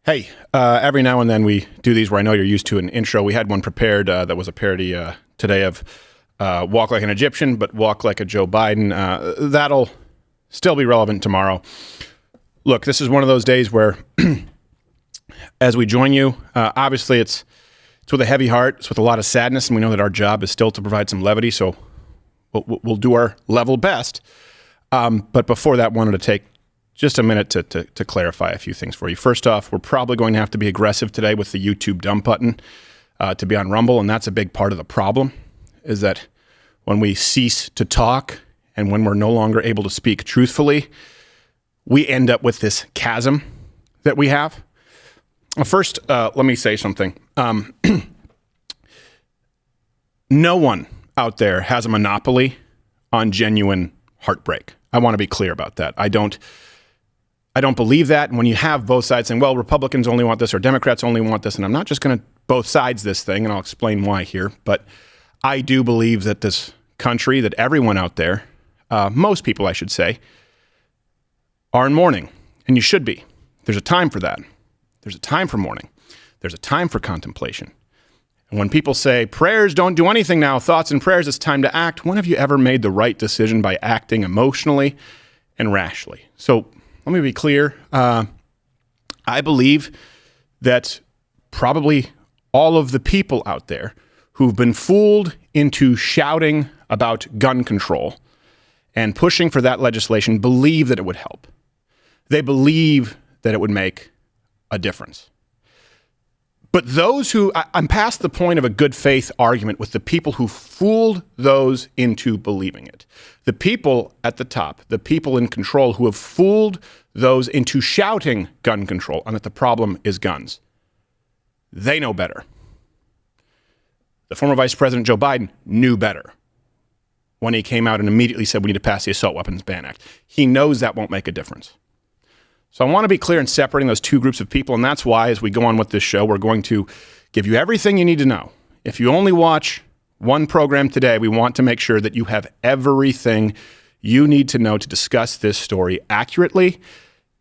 Hey, every now and then we do these where I know you're used to an intro. We had one prepared that was a parody today of Walk Like an Egyptian, but Walk Like a Joe Biden. That'll still be relevant tomorrow. Look, this is one of those days where as we join you, obviously it's with a heavy heart, it's with a lot of sadness, and we know that our job is still to provide some levity, so we'll do our level best. But before that, wanted to take just a minute to clarify a few things for you. First off, we're probably going to have to be aggressive today with the YouTube dump button to be on Rumble, and that's a big part of the problem, is that when we cease to talk and when we're no longer able to speak truthfully, we end up with this chasm that we have. First, let me say something. No one out there has a monopoly on genuine heartbreak. I want to be clear about that. I don't believe that. And when you have both sides saying, well, Republicans only want this or Democrats only want this, and I'm not just going to both sides this thing, and I'll explain why here, but I do believe that this country, that everyone out there, most people I should say, are in mourning, and you should be. There's a time for that. There's a time for mourning. There's a time for contemplation. And when people say, prayers don't do anything now, thoughts and prayers, it's time to act, when have you ever made the right decision by acting emotionally and rashly? So let me be clear. I believe that probably all of the people out there who've been fooled into shouting about gun control and pushing for that legislation believe that it would help. They believe that it would make a difference. But those who, I'm past the point of a good faith argument with the people who fooled those into believing it. The people at the top, the people in control who have fooled those into shouting gun control and that the problem is guns. They know better. The former Vice President Joe Biden knew better when he came out and immediately said we need to pass the Assault Weapons Ban Act. He knows that won't make a difference. So I want to be clear in separating those two groups of people, and that's why, as we go on with this show, we're going to give you everything you need to know. If you only watch one program today, we want to make sure that you have everything you need to know to discuss this story accurately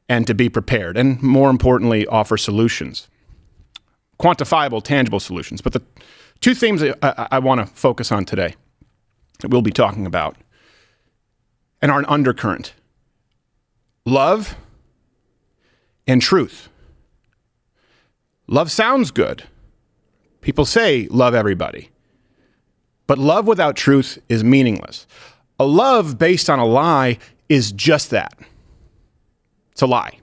and to be prepared, and more importantly, offer solutions. Quantifiable, tangible solutions. But the two themes I want to focus on today that we'll be talking about and are an undercurrent. Love and truth. Love sounds good. People say love everybody. But love without truth is meaningless. A love based on a lie is just that. It's a lie.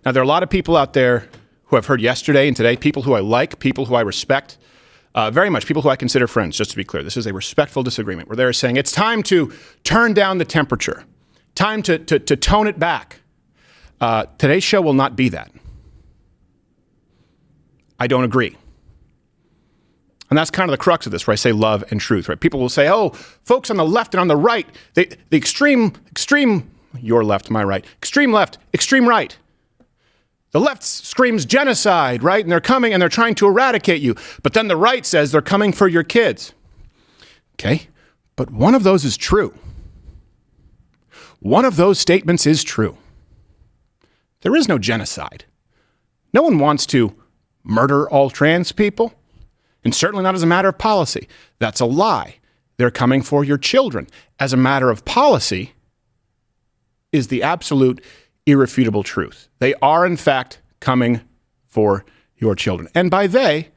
Now, there are a lot of people out there who I've heard yesterday and today, people who I like, people who I respect very much, people who I consider friends, just to be clear. This is a respectful disagreement where they're saying it's time to turn down the temperature, time to tone it back. Today's show will not be that. I don't agree. And that's kind of the crux of this, where I say love and truth, right? People will say, oh, folks on the left and on the right, the extreme, your left, my right, extreme left, extreme right. The left screams genocide, right? And they're coming and they're trying to eradicate you. But then the right says they're coming for your kids. Okay, but one of those is true. One of those statements is true. There is no genocide. No one wants to murder all trans people, and certainly not as a matter of policy. That's a lie. They're coming for your children. As a matter of policy is the absolute irrefutable truth. They are, in fact, coming for your children. And by they,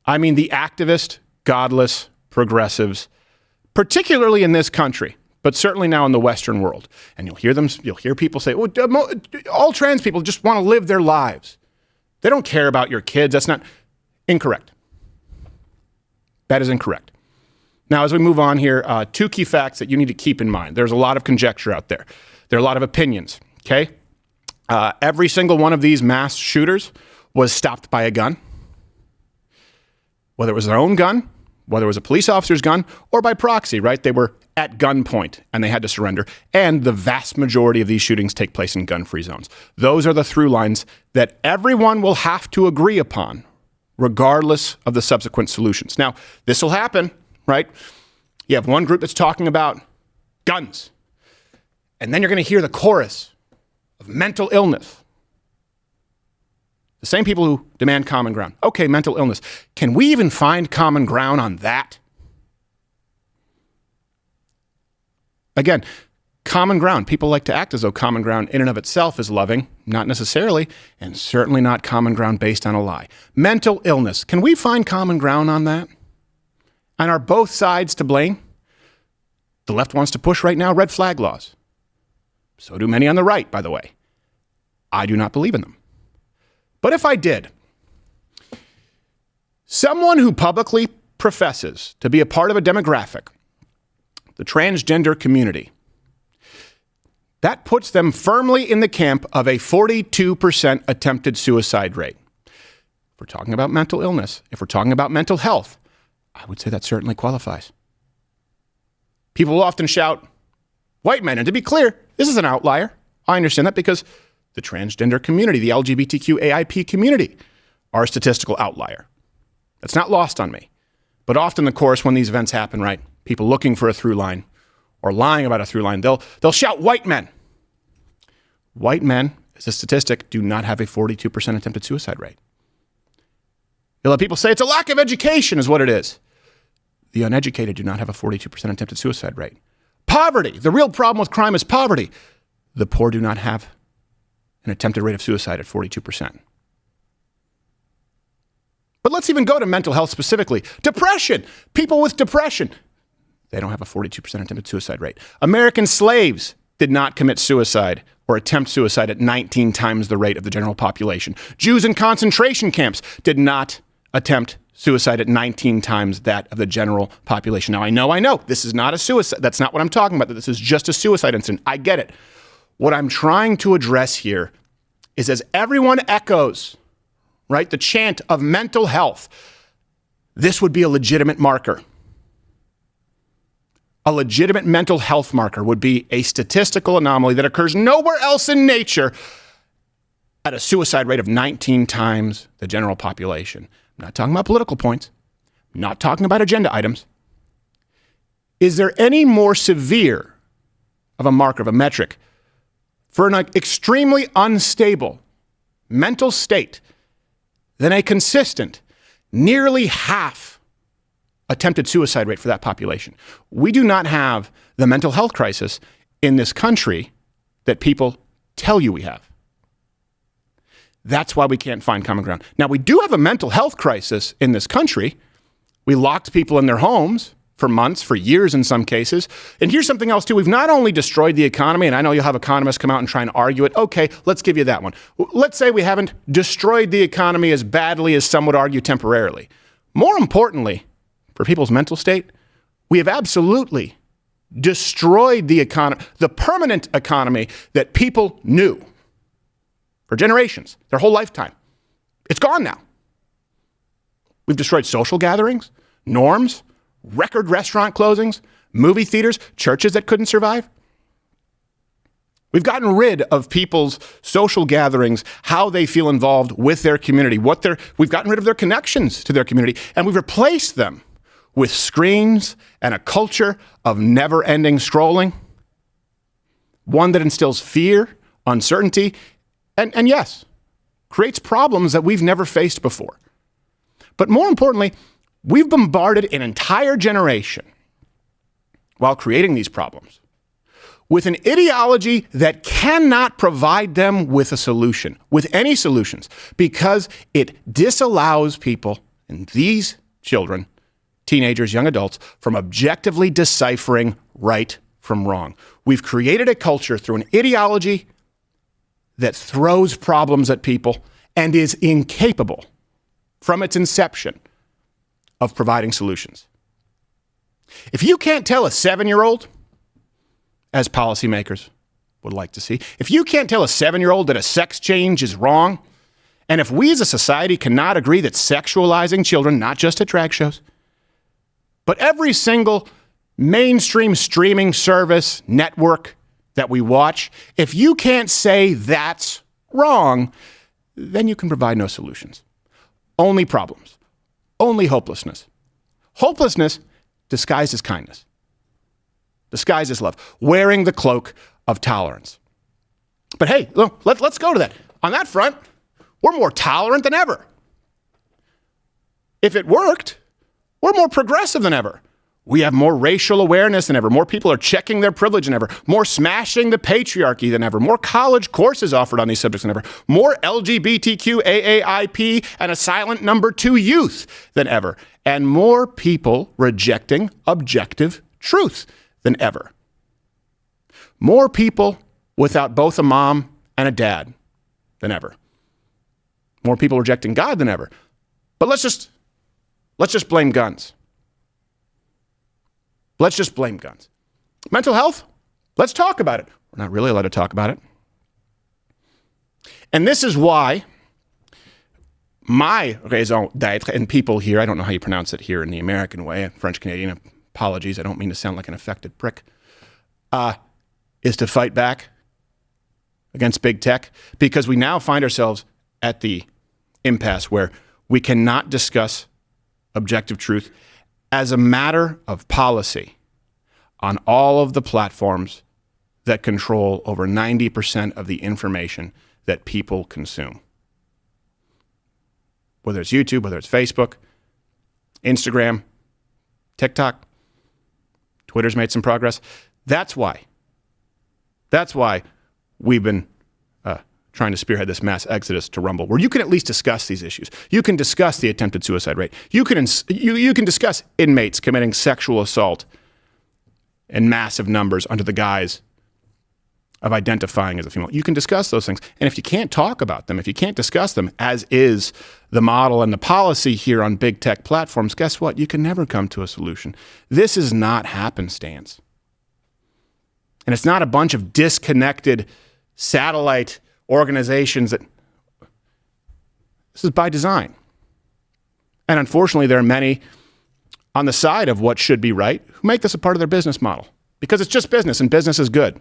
I mean the activist, godless progressives, particularly in this country, but certainly now in the Western world. And you'll hear people say, well, all trans people just want to live their lives. They don't care about your kids. That's not incorrect. That is incorrect. Now, as we move on here, two key facts that you need to keep in mind. There's a lot of conjecture out there. There are a lot of opinions, okay? Every single one of these mass shooters was stopped by a gun, whether it was their own gun, whether it was a police officer's gun, or by proxy, right? They were at gunpoint and they had to surrender. And the vast majority of these shootings take place in gun-free zones. Those are the through lines that everyone will have to agree upon, regardless of the subsequent solutions. Now, this will happen, right? You have one group that's talking about guns, and then you're going to hear the chorus of mental illness. The same people who demand common ground. Okay, mental illness. Can we even find common ground on that? Again, common ground. People like to act as though common ground in and of itself is loving. Not necessarily, and certainly not common ground based on a lie. Mental illness. Can we find common ground on that? And are both sides to blame? The left wants to push right now red flag laws. So do many on the right, by the way. I do not believe in them. But if I did, someone who publicly professes to be a part of a demographic, the transgender community, that puts them firmly in the camp of a 42% attempted suicide rate. If we're talking about mental illness, if we're talking about mental health, I would say that certainly qualifies. People will often shout, white men, and to be clear, this is an outlier. I understand that because the transgender community, the LGBTQ AIP community, are a statistical outlier. That's not lost on me. But often, of course, when these events happen, right, people looking for a through line or lying about a through line, they'll shout white men. White men, as a statistic, do not have a 42% attempted suicide rate. You'll have people say it's a lack of education is what it is. The uneducated do not have a 42% attempted suicide rate. Poverty. The real problem with crime is poverty. The poor do not have an attempted rate of suicide at 42%. But let's even go to mental health specifically. Depression. People with depression, they don't have a 42% attempted suicide rate. American slaves did not commit suicide or attempt suicide at 19 times the rate of the general population. Jews in concentration camps did not attempt suicide at 19 times that of the general population. Now, I know, this is not a suicide. That's not what I'm talking about. This is just a suicide incident. I get it. What I'm trying to address here is as everyone echoes, right, the chant of mental health, this would be a legitimate marker. A legitimate mental health marker would be a statistical anomaly that occurs nowhere else in nature at a suicide rate of 19 times the general population. I'm not talking about political points. I'm not talking about agenda items. Is there any more severe of a marker, of a metric, for an extremely unstable mental state than a consistent, nearly half attempted suicide rate for that population? We do not have the mental health crisis in this country that people tell you we have. That's why we can't find common ground. Now, we do have a mental health crisis in this country. We locked people in their homes for months, for years in some cases. And here's something else, too. We've not only destroyed the economy, and I know you'll have economists come out and try and argue it. Okay, let's give you that one. Let's say we haven't destroyed the economy as badly as some would argue temporarily. More importantly, for people's mental state, we have absolutely destroyed the economy, the permanent economy that people knew for generations, their whole lifetime. It's gone now. We've destroyed social gatherings, norms, record restaurant closings, movie theaters, churches that couldn't survive. We've gotten rid of people's social gatherings, how they feel involved with their community, we've gotten rid of their connections to their community, and we've replaced them with screens and a culture of never-ending scrolling, one that instills fear, uncertainty, and yes, creates problems that we've never faced before. But more importantly, we've bombarded an entire generation while creating these problems with an ideology that cannot provide them with a solution, with any solutions, because it disallows people, and these children, teenagers, young adults, from objectively deciphering right from wrong. We've created a culture through an ideology that throws problems at people and is incapable, from its inception, of providing solutions. If you can't tell a 7-year-old, as policymakers would like to see, if you can't tell a 7-year-old that a sex change is wrong, and if we as a society cannot agree that sexualizing children, not just at drag shows, but every single mainstream streaming service, network that we watch, if you can't say that's wrong, then you can provide no solutions. Only problems. Only hopelessness. Hopelessness disguised as kindness. Disguised as love. Wearing the cloak of tolerance. But hey, look, let's go to that. On that front, We're more tolerant than ever. If it worked, we're more progressive than ever. We have more racial awareness than ever. More people are checking their privilege than ever. More smashing the patriarchy than ever. More college courses offered on these subjects than ever. More LGBTQ, AAIP, and a silent number 2 youth than ever. And more people rejecting objective truth than ever. More people without both a mom and a dad than ever. More people rejecting God than ever. But let's just blame guns. Let's just blame guns. Mental health? Let's talk about it. We're not really allowed to talk about it. And this is why my raison d'etre, and people here, I don't know how you pronounce it here in the American way, French Canadian, apologies, I don't mean to sound like an affected prick, is to fight back against big tech, because we now find ourselves at the impasse where we cannot discuss objective truth as a matter of policy on all of the platforms that control over 90% of the information that people consume. Whether it's YouTube, whether it's Facebook, Instagram, TikTok, Twitter's made some progress. That's why we've been trying to spearhead this mass exodus to Rumble, where you can at least discuss these issues. You can discuss the attempted suicide rate. You can discuss inmates committing sexual assault in massive numbers under the guise of identifying as a female. You can discuss those things. And if you can't talk about them, if you can't discuss them, as is the model and the policy here on big tech platforms, guess what? You can never come to a solution. This is not happenstance. And it's not a bunch of disconnected satellite organizations that this is by design. And unfortunately, there are many on the side of what should be right who make this a part of their business model because it's just business and business is good.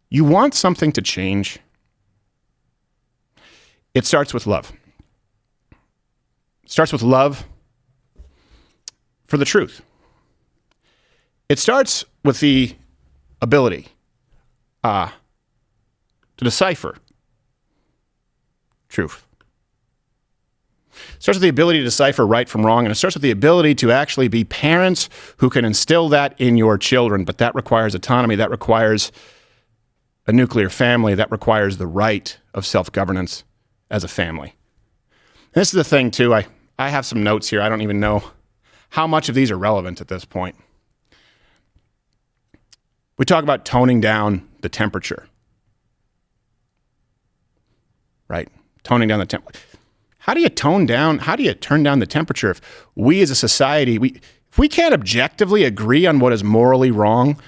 You want something to change, it starts with love. It starts with love for the truth. It starts with the ability to decipher truth. It starts with the ability to decipher right from wrong, and it starts with the ability to actually be parents who can instill that in your children. But that requires autonomy. That requires a nuclear family. That requires the right of self-governance as a family. And this is the thing, too. I have some notes here. I don't even know how much of these are relevant at this point. We talk about toning down the temperature. Right? Toning down the temperature. How do you turn down the temperature if we as a society, if we can't objectively agree on what is morally wrong,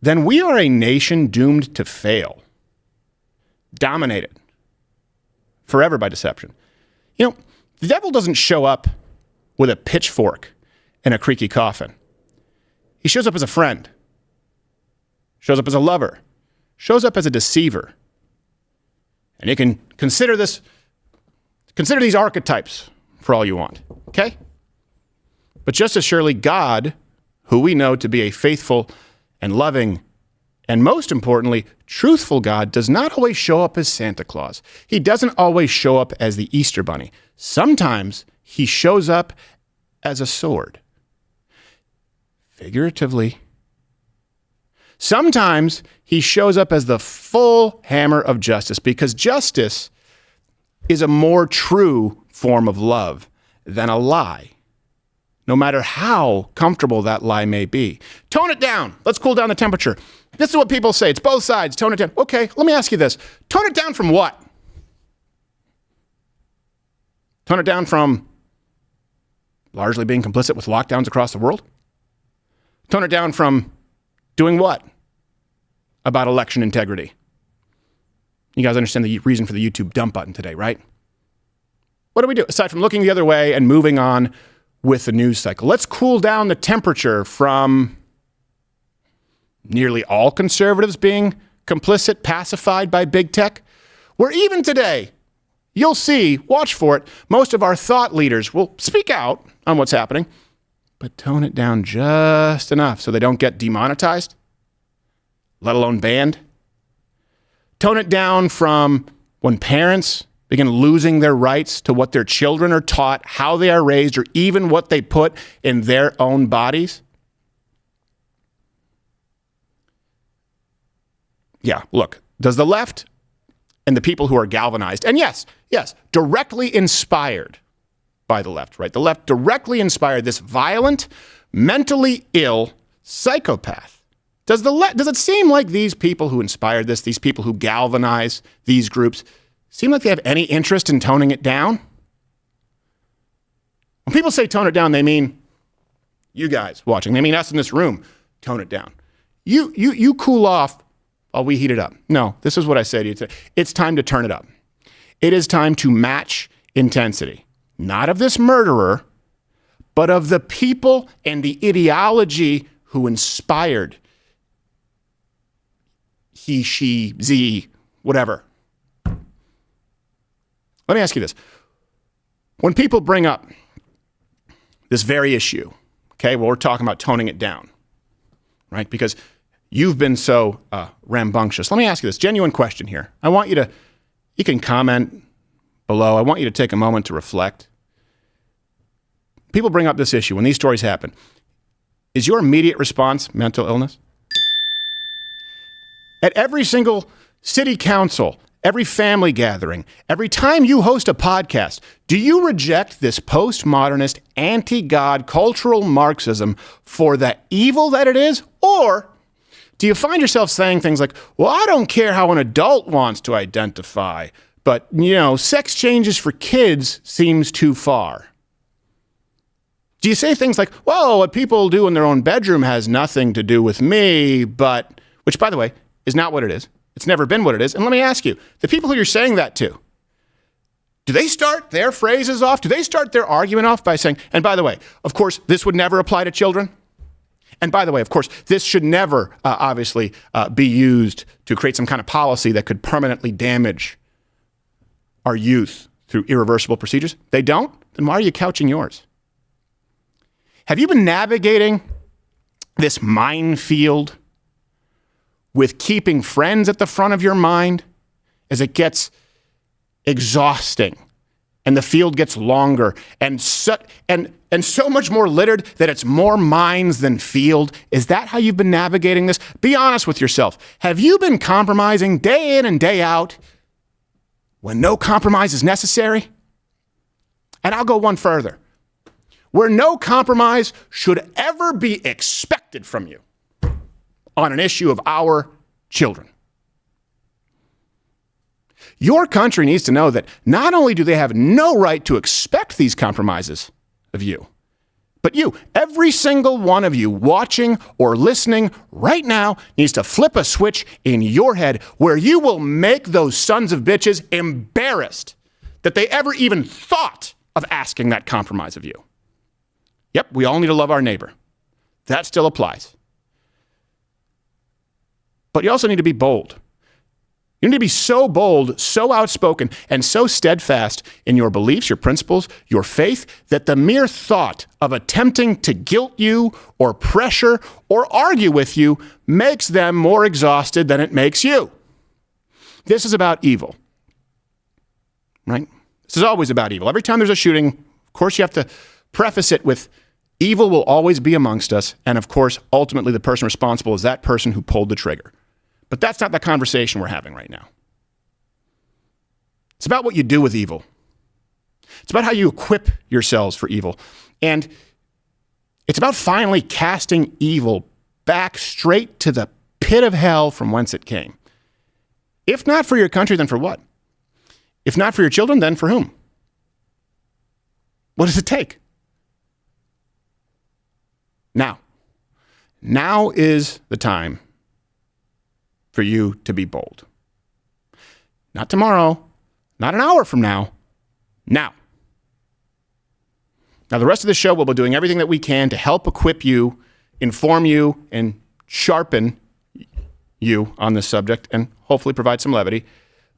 then we are a nation doomed to fail. Dominated. Forever by deception. You know, the devil doesn't show up with a pitchfork and a creaky coffin. He shows up as a friend. Shows up as a lover. Shows up as a deceiver. And you can consider these archetypes for all you want, okay? But just as surely God, who we know to be a faithful and loving, and most importantly, truthful God, does not always show up as Santa Claus. He doesn't always show up as the Easter Bunny. Sometimes he shows up as a sword. Figuratively. Sometimes he shows up as the full hammer of justice, because justice is a more true form of love than a lie, no matter how comfortable that lie may be. Tone it down. Let's cool down the temperature. This is what people say. It's both sides. Tone it down. Okay, let me ask you this. Tone it down from what? Tone it down from largely being complicit with lockdowns across the world? Tone it down from doing what about election integrity? You guys understand the reason for the YouTube dump button today, right? What do we do aside from looking the other way and moving on with the news cycle? Let's cool down the temperature from nearly all conservatives being complicit, pacified by big tech, where even today, you'll see, watch for it, most of our thought leaders will speak out on what's happening, but tone it down just enough so they don't get demonetized, let alone banned. Tone it down from when parents begin losing their rights to what their children are taught, how they are raised, or even what they put in their own bodies? Yeah, look, does the left and the people who are galvanized, and yes, directly inspired by the left, right? The left directly inspired this violent, mentally ill psychopath. Does it seem like these people who inspired this, these people who galvanize these groups, seem like they have any interest in toning it down? When people say tone it down, they mean you guys watching. They mean us in this room. Tone it down. You cool off while we heat it up. No, this is what I say to you. It's time to turn it up. It is time to match intensity. Not of this murderer, but of the people and the ideology who inspired he, she, Z, whatever. Let me ask you this. When people bring up this very issue, okay, well, we're talking about toning it down, right? Because you've been so rambunctious. Let me ask you this genuine question here. I want you can comment below. I want you to take a moment to reflect. People bring up this issue when these stories happen. Is your immediate response mental illness? At every single city council, every family gathering, every time you host a podcast, do you reject this postmodernist, anti-God cultural Marxism for the evil that it is? Or do you find yourself saying things like, well, I don't care how an adult wants to identify, but, sex changes for kids seems too far? Do you say things like, well, what people do in their own bedroom has nothing to do with me, but, which, by the way, is not what it is. It's never been what it is. And let me ask you, the people who you're saying that to, do they start their phrases off? Do they start their argument off by saying, and by the way, of course, this would never apply to children? And by the way, of course, this should never, obviously, be used to create some kind of policy that could permanently damage our youth through irreversible procedures. They don't? Then why are you couching yours? Have you been navigating this minefield with keeping friends at the front of your mind as it gets exhausting and the field gets longer and so much more littered that it's more minds than field? Is that how you've been navigating this? Be honest with yourself. Have you been compromising day in and day out when no compromise is necessary? And I'll go one further. Where no compromise should ever be expected from you on an issue of our children. Your country needs to know that not only do they have no right to expect these compromises of you, but you, every single one of you watching or listening right now, needs to flip a switch in your head where you will make those sons of bitches embarrassed that they ever even thought of asking that compromise of you. Yep, we all need to love our neighbor. That still applies. But you also need to be bold. You need to be so bold, so outspoken, and so steadfast in your beliefs, your principles, your faith, that the mere thought of attempting to guilt you or pressure or argue with you makes them more exhausted than it makes you. This is about evil, right? This is always about evil. Every time there's a shooting, of course, you have to preface it with evil will always be amongst us. And of course, ultimately, the person responsible is that person who pulled the trigger. But that's not the conversation we're having right now. It's about what you do with evil. It's about how you equip yourselves for evil. And it's about finally casting evil back straight to the pit of hell from whence it came. If not for your country, then for what? If not for your children, then for whom? What does it take? Now is the time for you to be bold. Not tomorrow, not an hour from now, now. Now, the rest of the show, we'll be doing everything that we can to help equip you, inform you, and sharpen you on this subject, and hopefully provide some levity.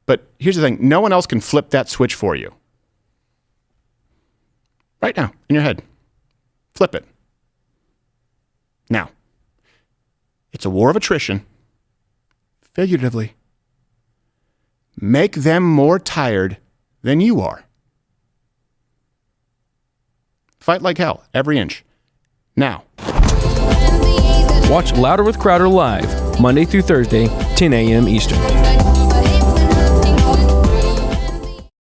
But here's the thing. No one else can flip that switch for you. Right now, in your head. Flip it. Now, it's a war of attrition, figuratively. Make them more tired than you are. Fight like hell, every inch. Now. Watch Louder with Crowder live, Monday through Thursday, 10 a.m. Eastern.